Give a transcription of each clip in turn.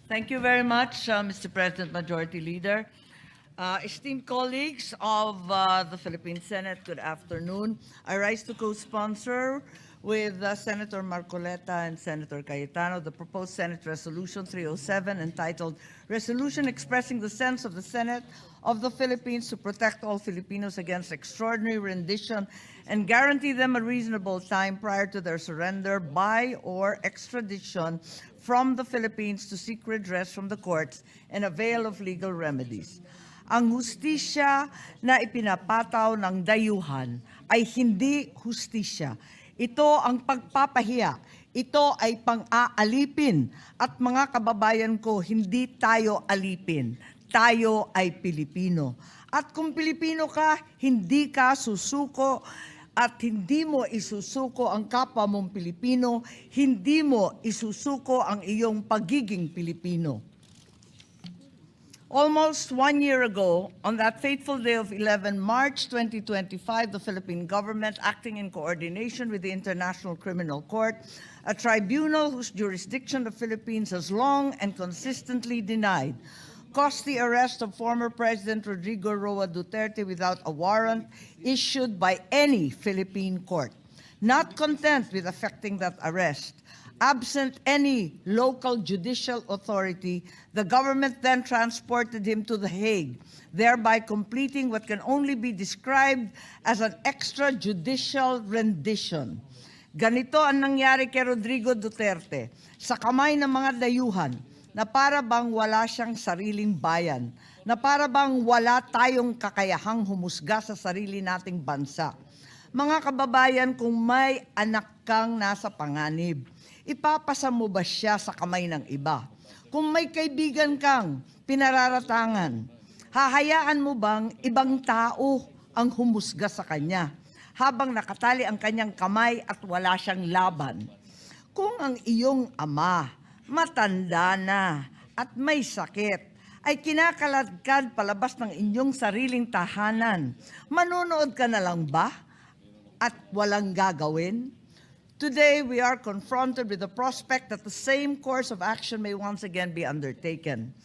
Thank you very much, Mr. President, Majority Leader. Esteemed colleagues of the Philippine Senate, good afternoon. I rise to co-sponsor with Senator Marcoleta and Senator Cayetano the proposed Senate Resolution 307 entitled Resolution Expressing the Sense of the Senate of the Philippines to Protect All Filipinos Against Extraordinary Rendition and Guarantee them a reasonable time prior to their surrender by or extradition from the Philippines to seek redress from the courts and avail of legal remedies. Ang hustisya na ipinapataw ng dayuhan ay hindi hustisya. Ito ang pagpapahiya. Ito ay pang-aalipin. At mga kababayan ko, hindi tayo alipin. Tayo ay Pilipino. At kung Pilipino ka, hindi ka susuko at hindi mo isusuko ang kapwa mong Pilipino, hindi mo isusuko ang iyong pagiging Pilipino. Almost 1 year ago, on that fateful day of 11 March 2025, the Philippine government, acting in coordination with the International Criminal Court, a tribunal whose jurisdiction the Philippines has long and consistently denied, caused the arrest of former President Rodrigo Roa Duterte without a warrant issued by any Philippine court. Not content with effecting that arrest, absent any local judicial authority, the government then transported him to The Hague, thereby completing what can only be described as an extrajudicial rendition. Ganito ang nangyari kay Rodrigo Duterte sa kamay ng mga dayuhan na para bang wala siyang sariling bayan, na para bang wala tayong kakayahang humusga sa sarili nating bansa. Mga kababayan, kung may anak kang nasa panganib, ipapasa mo ba siya sa kamay ng iba? Kung may kaibigan kang pinararatangan, hahayaan mo bang ibang tao ang humusga sa kanya habang nakatali ang kanyang kamay at wala siyang laban? Kung ang iyong ama, matanda na at may sakit, ay kinakaladkad palabas ng inyong sariling tahanan, manonood ka na lang ba at walang gagawin? Today, we are confronted with the prospect that the same course of action may once again be undertaken.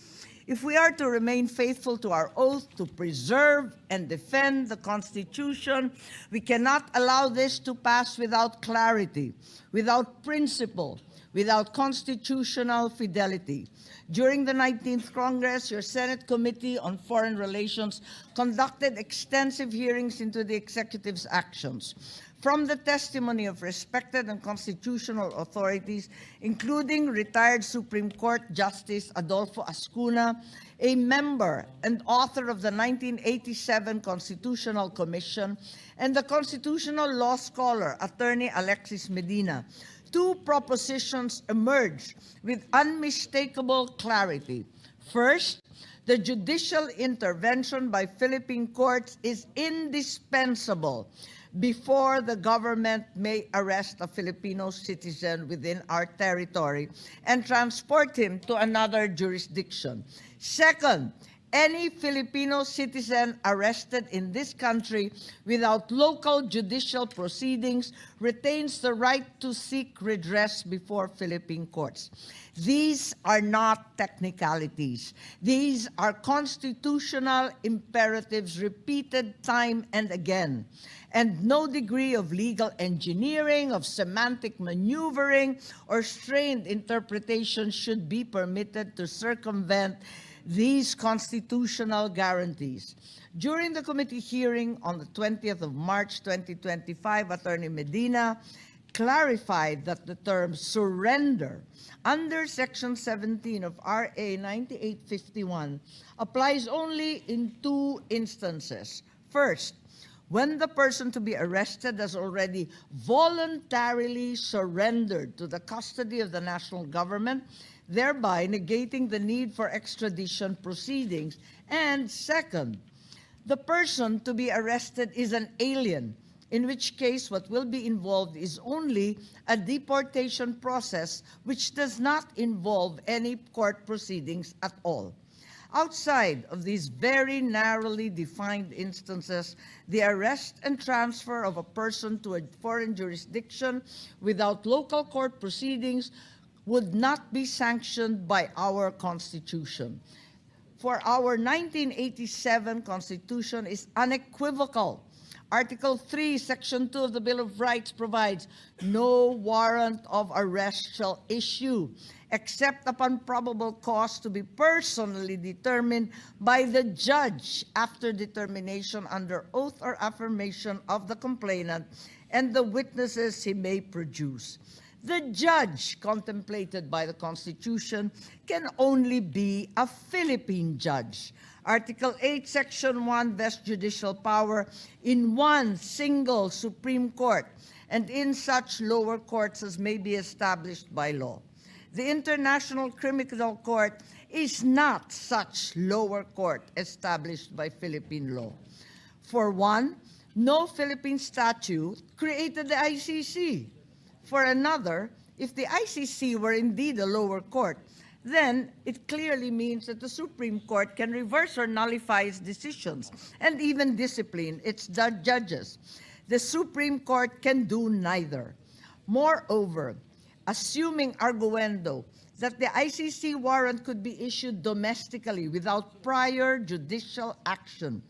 If we are to remain faithful to our oath to preserve and defend the Constitution, we cannot allow this to pass without clarity, without principle, without constitutional fidelity. During the 19th Congress, your Senate Committee on Foreign Relations conducted extensive hearings into the executive's actions. From the testimony of respected and constitutional authorities, including retired Supreme Court Justice Adolfo Ascuna, a member and author of the 1987 Constitutional Commission, and the constitutional law scholar, Attorney Alexis Medina, two propositions emerged with unmistakable clarity. First, the judicial intervention by Philippine courts is indispensable before the government may arrest a Filipino citizen within our territory and transport him to another jurisdiction. Second, any Filipino citizen arrested in this country without local judicial proceedings retains the right to seek redress before Philippine courts. These are not technicalities. These are constitutional imperatives repeated time and again. And no degree of legal engineering, of semantic maneuvering, or strained interpretation should be permitted to circumvent these constitutional guarantees. During the committee hearing on the 20th of March 2025, Attorney Medina clarified that the term surrender under Section 17 of RA 9851 applies only in two instances. First, when the person to be arrested has already voluntarily surrendered to the custody of the national government, thereby negating the need for extradition proceedings. And second, the person to be arrested is an alien, in which case what will be involved is only a deportation process which does not involve any court proceedings at all. Outside of these very narrowly defined instances, the arrest and transfer of a person to a foreign jurisdiction without local court proceedings would not be sanctioned by our Constitution. For our 1987 Constitution is unequivocal. Article 3, Section 2 of the Bill of Rights provides, no warrant of arrest shall issue except upon probable cause to be personally determined by the judge after determination under oath or affirmation of the complainant and the witnesses he may produce. The judge contemplated by the Constitution can only be a Philippine judge. Article 8, Section 1 vests judicial power in one single Supreme Court and in such lower courts as may be established by law. The International Criminal Court is not such lower court established by Philippine law. For one, no Philippine statute created the ICC. For another, if the ICC were indeed a lower court, then it clearly means that the Supreme Court can reverse or nullify its decisions and even discipline its judges. The Supreme Court can do neither. Moreover, assuming arguendo that the ICC warrant could be issued domestically without prior judicial action,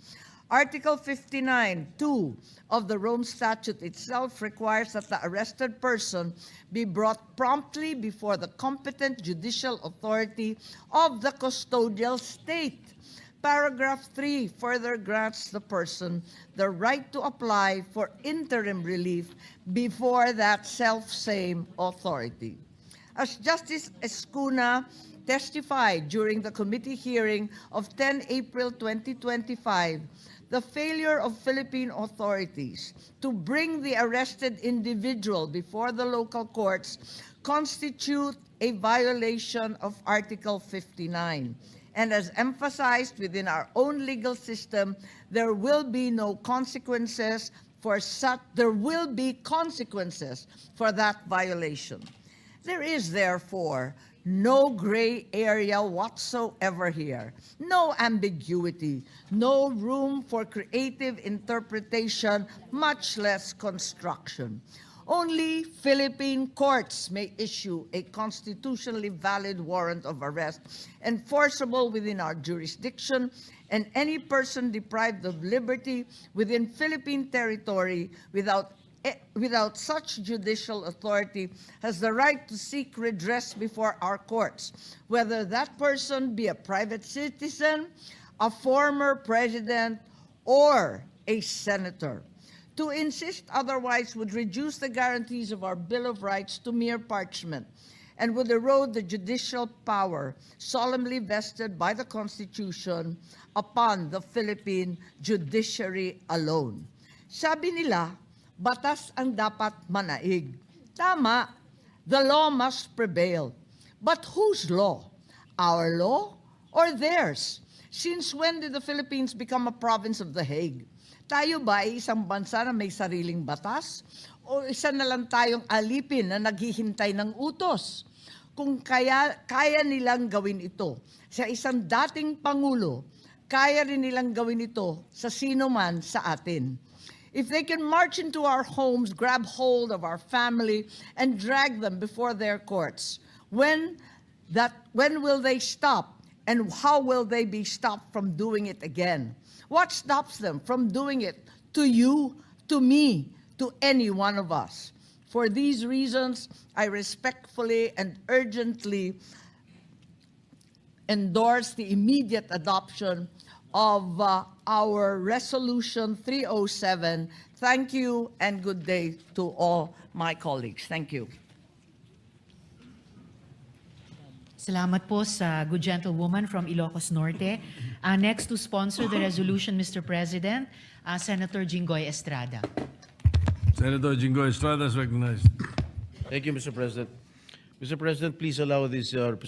Article 59(2) of the Rome Statute itself requires that the arrested person be brought promptly before the competent judicial authority of the custodial state. Paragraph 3 further grants the person the right to apply for interim relief before that self-same authority. As Justice Escuna testified during the committee hearing of 10 April 2025, the failure of Philippine authorities to bring the arrested individual before the local courts constitute a violation of Article 59. And as emphasized within our own legal system, there will be consequences for that violation. There is therefore no gray area whatsoever here, no ambiguity, no room for creative interpretation, much less construction. Only Philippine courts may issue a constitutionally valid warrant of arrest enforceable within our jurisdiction, and any person deprived of liberty within Philippine territory without such judicial authority has the right to seek redress before our courts, whether that person be a private citizen, a former president, or a senator. To insist otherwise would reduce the guarantees of our Bill of Rights to mere parchment and would erode the judicial power solemnly vested by the Constitution upon the Philippine judiciary alone. Sabi nila, batas ang dapat manaig. Tama, the law must prevail. But whose law? Our law or theirs? Since when did the Philippines become a province of The Hague? Tayo ba ay isang bansa na may sariling batas? O isa na lang tayong alipin na naghihintay ng utos? Kung kaya nilang gawin ito sa isang dating Pangulo, kaya rin nilang gawin ito sa sino man sa atin. If they can march into our homes, grab hold of our family, and drag them before their courts, when will they stop? And how will they be stopped from doing it again? What stops them from doing it to you, to me, to any one of us? For these reasons, I respectfully and urgently endorse the immediate adoption of our Resolution 307. Thank you and good day to all my colleagues. Thank you. Salamat po sa good gentlewoman from Ilocos Norte. Next to sponsor the resolution, Mr. President, Senator Jinggoy Estrada. Senator Jinggoy Estrada is recognized. Thank you, Mr. President. Mr. President, please allow this representative